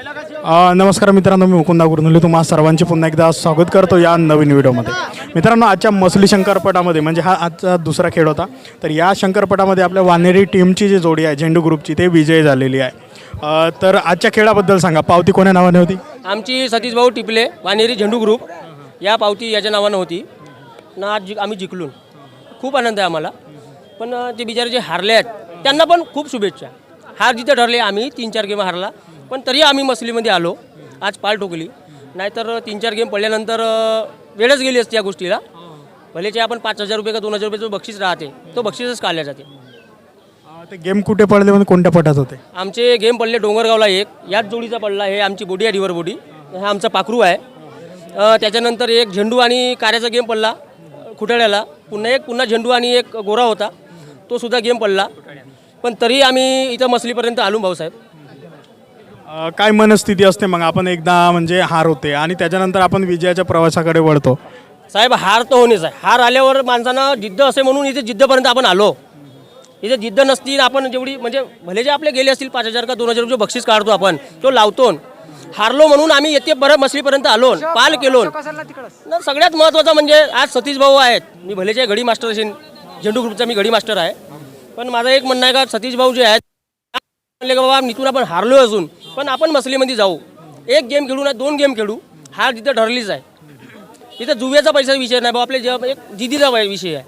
नमस्कार मित्रांनो, मी मुकुंदा गुरनुले तुम्हा सर्वांचे पुन्हा एकदा स्वागत करतो या नवीन व्हिडिओमध्ये. मित्रांनो, आजच्या मसली शंकरपटामध्ये म्हणजे हा आजचा दुसरा खेळ होता. तर या शंकरपटामध्ये आपल्या वानेरी टीमची जी जोडी आहे झेंडू ग्रुपची ते विजयी झालेली आहे. तर आजच्या खेळाबद्दल सांगा. पावती कोण्या नावाने होती? आमची सतीश भाऊ टिपले वानेरी झेंडू ग्रुप या पावती याच्या नावानं होती ना. आज आम्ही जिंकलो, खूप आनंद आहे आम्हाला. पण ते बिचारे जे हारले आहेत त्यांना पण खूप शुभेच्छा. हार जिथे ठरले, आम्ही 3-4 गेम हारला पण तरी आम्ही मसलीमध्ये आलो. आज पाल ठोकली, नाहीतर 3-4 गेम पडल्यानंतर वेळच गेली असती या गोष्टीला. भलेचे आपण 5,000 रुपये का 2,000 रुपये बक्षीस राहते, तो बक्षीसच काढल्या जाते. ते गेम कुठे पडले म्हणजे कोणत्या पटात होते? आमचे गेम पडले डोंगरगावला एक, याच जोडीचा पडला. हे आमची बोडी आहे, रिव्हर बोडी. हा आमचा पाखरू आहे. त्याच्यानंतर एक झेंडू आणि कार्याचा गेम पडला खुटाड्याला. पुन्हा झेंडू आणि एक गोरा होता, तो सुद्धा गेम पडला. पण तरी आम्ही इथं मसलीपर्यंत आलो भाऊसाहेब. काय मनस्थिती असते मग? आपण एकदा म्हणजे हार होते आणि त्याच्यानंतर आपण विजयाच्या प्रवासाकडे वळतो. साहेब, हार तर होणेच आहे. हार आल्यावर माणसानं जिद्द असे म्हणून इथे जिद्दपर्यंत आपण आलो. इथे जिद्द नसती, आपण जेवढी म्हणजे भले जे आपले गेले असतील 5,000 का 2,000 रुपये बक्षीस काढतो आपण, तो लावतो. हारलो म्हणून आम्ही येते बरं मसलीपर्यंत आलो, पाल केलो. सगळ्यात महत्त्वाचं म्हणजे आज सतीश भाऊ आहेत. मी भलेचे घडी मास्टर असेल, झेंडू ग्रुपचा मी घडी मास्टर आहे. पण माझं एक म्हणणं आहे का, सतीश भाऊ जे आहेत म्हणले का बाबा निथून आपण हारलो असून पण आपण मसलीमध्ये जाऊ, एक गेम खेळू ना 2 गेम खेळू. हार तिथं ठरलीच आहे. तिथं जुव्याचा पैशाचा विषय नाही भाऊ, आपले एक जिद्दीचा विषय आहे.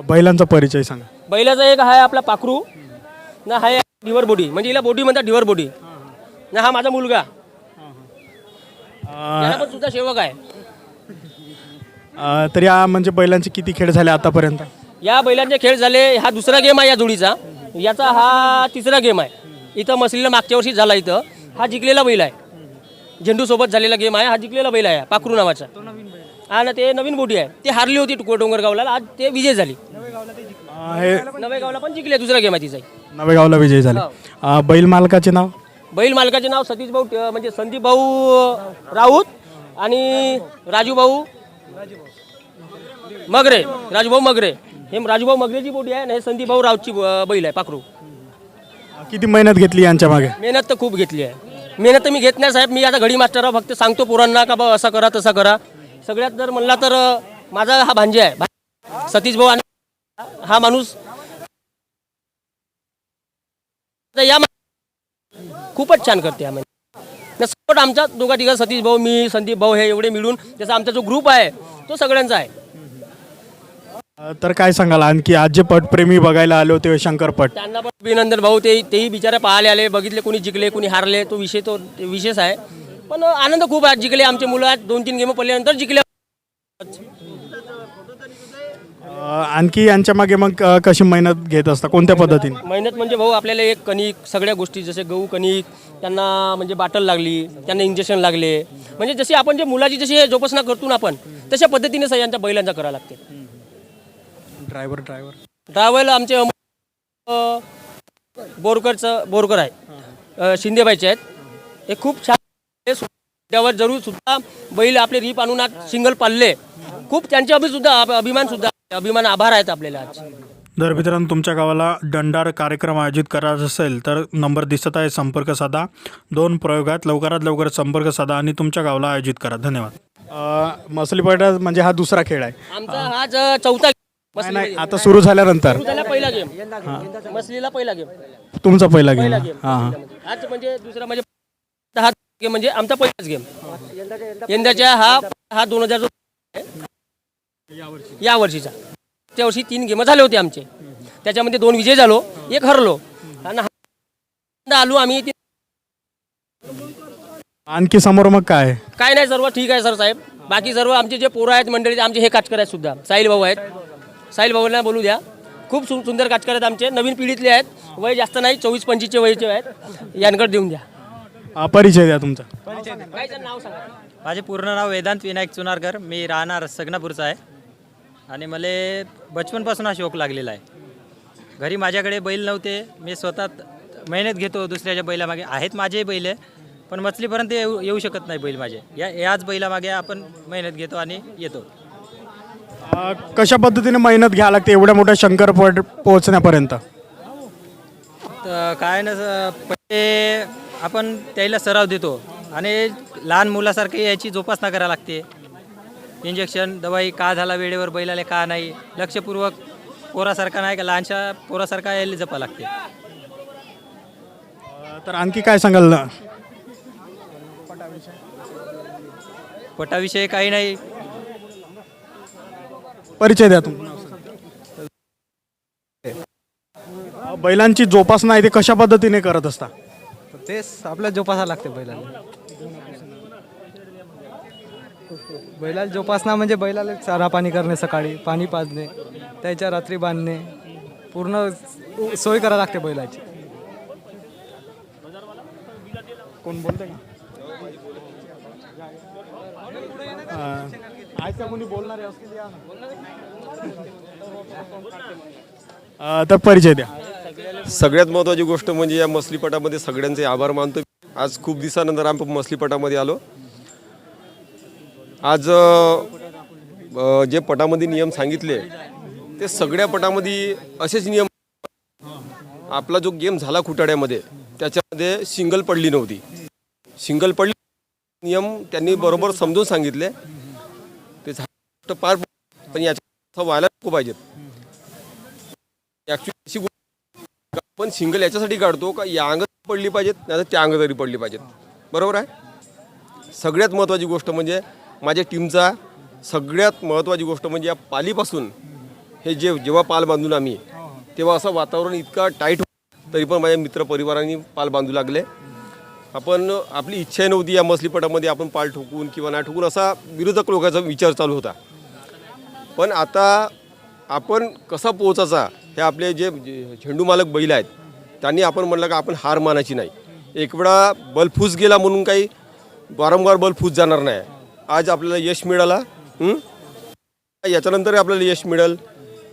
बैलांचा परिचय सांगा. बैलाचा एक आहे आपला पाखरू ना, हा ढिवर बोडी, म्हणजे हिला बोडी म्हणतात, ढिवर बोडी ना. हा माझा मुलगा, त्याला पण सुद्धा सेवक आहे. तर या म्हणजे बैलांचे किती खेळ झाले आतापर्यंत? या बैलांचे खेळ झाले, हा दुसरा गेम आहे या जोडीचा. याचा हा तिसरा गेम आहे. इथं मसलीला मागच्या वर्षी झाला. इथं हा जिंकलेला बैल आहे. झेंडू सोबत झालेला गेम आहे. हा जिंकलेला बैल आहे पाखरू नावाचा. हा ना, ते नवीन बोटी आहे. ते हारली होती डोंगरगावला, आज ते विजय झाली. नवेगावला पण जिंकले, दुसरा गेम आहे तिचा. नवेगावला विजय झाले. बैल मालकाचे नाव? बैल मालकाचे नाव सतीश भाऊ, म्हणजे संदीप भाऊ राऊत आणि राजूभाऊ मगरे. राजूभाऊ मगरे, हे राजूभाऊ मगरेची बोटी आहे आणि हे संदीप भाऊ राऊतची बैल आहे पाखरू. किती मेहनत घेतली यांच्या मागे? मेहनत तर खूप घेतली आहे. मेहनत तर मी घेत नाही साहेब, मी आता घडी मास्टर आहे. फक्त सांगतो पोरांना का बा असं करा तसं करा. सगळ्यात जर म्हणला तर माझा हा भांजे आहे सतीश भाऊ. आणि हा माणूस या खूपच छान करते. सपोर्ट आमचा दोघा तिघा, सतीश भाऊ, मी, संदीप भाऊ, हे एवढे मिळून जसं आमचा जो ग्रुप आहे तो सगळ्यांचा आहे. तर काय सांगाल आणखी आज जे पटप्रेमी बघायला आले होते शंकरपट, त्यांना पण अभिनंदन भाऊ. तेही बिचारे पाहायला आले, बघितले, कोणी जिंकले कोणी हारले, तो विशेष आहे. पण आनंद खूप आहे. जिंकले आमचे मुलं आहेत. 2-3 गेम पडल्यानंतर जिंकले. आणखी यांच्या मागे मग कशी मेहनत घेत असता, कोणत्या पद्धतीने? मेहनत म्हणजे भाऊ आपल्याला एक कणिक, सगळ्या गोष्टी जसे गहू कणिक, त्यांना म्हणजे बाटल लागली, त्यांना इंजेक्शन लागले, म्हणजे जशी आपण जे मुलाची जशी जोपासना करतो ना आपण, तशा पद्धतीने सगळ्यांच्या बैलांचा करावं लागते. ड्रायव्हर आमचे बोरकर आहे, शिंदेबाईचे आहेत. हे खूप छान. त्यावर जरूर सुद्धा बैल आपले रीप आणून सिंगल पाळले. खूप त्यांचे अभिमान आभार आहेत आपल्याला आज. जर मित्रांनो तुमच्या गावाला दंडार कार्यक्रम आयोजित करायचा असेल तर नंबर दिसत आहे, संपर्क साधा. 2 प्रयोगात लवकरात लवकर संपर्क साधा आणि तुमच्या गावाला आयोजित करा. धन्यवाद. मसलीपटा म्हणजे हा दुसरा खेळ आहे आमचा. हा चौथा नाही, आता सुरू झाल्यानंतर पहिला गेम मसलीला, पहिला गेम तुमचा पहिला गेम. आज म्हणजे दुसरा म्हणजे हा गेम म्हणजे आमचा पहिलाच गेम यंदाच्या. हा 2000 या वर्षीचा. त्या वर्षी 3 गेम झाले होते आमचे. त्याच्यामध्ये 2 विजय झालो, 1 हरलो. आणि आलो आम्ही. आणखी समोर मग काय नाही, सर्व ठीक आहे सर साहेब. बाकी सर्व आमचे जे पोरं आहेत मंडळी, आमचे हे काचकर आहेत सुद्धा. साहिल भाऊ आहेत, साहिल भाऊला बोलू द्या. खूप सुंदर काचकर आहेत आमचे. नवीन पिढीतले आहेत, वय जास्त नाही, 24-25 वयाचे आहेत. यांकडे देऊन द्या. परिचय द्या तुमचा. नाव सांगा. माझे पूर्ण नाव वेदांत विनायक चुनारकर. मी राहणार सगनापूरचा आहे आणि मला बचपनपासून हा शौक लागलेला आहे. घरी माझ्याकडे बैल नव्हते, मी स्वतः मेहनत घेतो दुसऱ्याच्या बैलामागे. आहेत माझे बैल, पण मछलीपर्यंत येऊ शकत नाही बैल माझे. याच बैलामागे आपण मेहनत घेतो आणि येतो. कशा पद्धतीने मेहनत घ्यावी लागते एवढ्या मोठ्या शंकरपट पोहोचण्यापर्यंत? तर काय ना, पहिले आपण त्याला सराव देतो आणि लहान मुलासारखी याची जोपासना करावी लागते. इंजेक्शन दवाई का झाला वेळेवर बैलाला का नाही, लक्षपूर्वक पोरासारखा नाही का लहानशा पोरासारखा यायला जपा लागते. तर आणखी काय सांगाल ना? पटाविषयी काही नाही. परिचय द्या तुमचा. बैलांची जोपासना आहे ते कशा पद्धतीने करत असता? तेच आपल्याला जोपासायला लागते बैलाला. बैलाला जोपासना म्हणजे बैलाला चारा पाणी करणे, सकाळी पाणी पाजणे, त्याच्या रात्री बांधणे, पूर्ण सोय करायला लागते बैलाची. कोण बोलते का? आहेत का कोणी बोलणारे असतील या ना. तर परिचय द्या. सगळ्यात महत्त्वाची गोष्ट म्हणजे या मसलीपटामध्ये सगळ्यांचे आभार मानतो. आज खूप दिवसानंतर आपण मसलीपटामध्ये आलो. आज जे पटामध्ये नियम सांगितले ते सगळ्या पटामध्ये असेच नियम. आपला जो गेम झाला खुटाड्यामध्ये त्याच्यामध्ये सिंगल पडली नव्हती. सिंगल पडली नियम त्यांनी बरोबर समजून सांगितले. ते गोष्ट पार पण याच्या व्हायला नको पाहिजेत. ॲक्च्युली अशी आपण सिंगल याच्यासाठी काढतो का या अंगात पडली पाहिजेत नाही तर त्या अंगात तरी पडली पाहिजेत. बरोबर आहे. सगळ्यात महत्त्वाची गोष्ट म्हणजे माझ्या टीमचा सगळ्यात महत्त्वाची गोष्ट म्हणजे या पालीपासून हे जेव्हा पाल बांधून आम्ही तेव्हा असं वातावरण इतका टाईट तरी पण माझ्या मित्रपरिवारांनी पाल बांधू लागले. आपण आपली इच्छा नव्हती या मसलीपटामध्ये आपण पाल ठोकून किंवा नाही ठोकून असा विरोधक लोकांचा विचार चालू होता. पण आता आपण कसा पोहोचायचा हे आपले जे झेंडू मालक बैल आहेत त्यांनी आपण म्हणलं का आपण हार मानायची नाही. एक वेळा बल फूस गेला म्हणून काही वारंवार बल फूस जाणार नाही. आज आपल्याला यश मिळाला, याच्यानंतर आपल्याला यश मिळेल.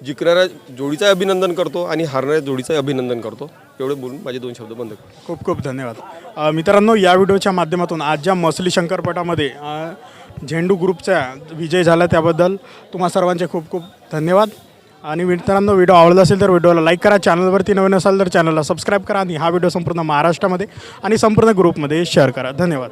जिंकणाऱ्या जोडीचं अभिनंदन करतो आणि हारणाऱ्या जोडीचं अभिनंदन करतो. एवढं बोलून माझे 2 शब्द बंद करतो. खूप खूप धन्यवाद. मित्रांनो, या व्हिडिओच्या माध्यमातून आज ज्या मसली शंकरपटामध्ये झेंडू ग्रुपचा विजय झाला त्याबद्दल तुम्हा सर्वांचे खूप खूप धन्यवाद. आणि मित्रांनो, व्हिडिओ आवडला असेल तर व्हिडिओला लाईक करा. चॅनलवरती नवीन असाल तर चॅनलला सबस्क्राईब करा आणि हा व्हिडिओ संपूर्ण महाराष्ट्रामध्ये आणि संपूर्ण ग्रुपमध्ये शेअर करा. धन्यवाद.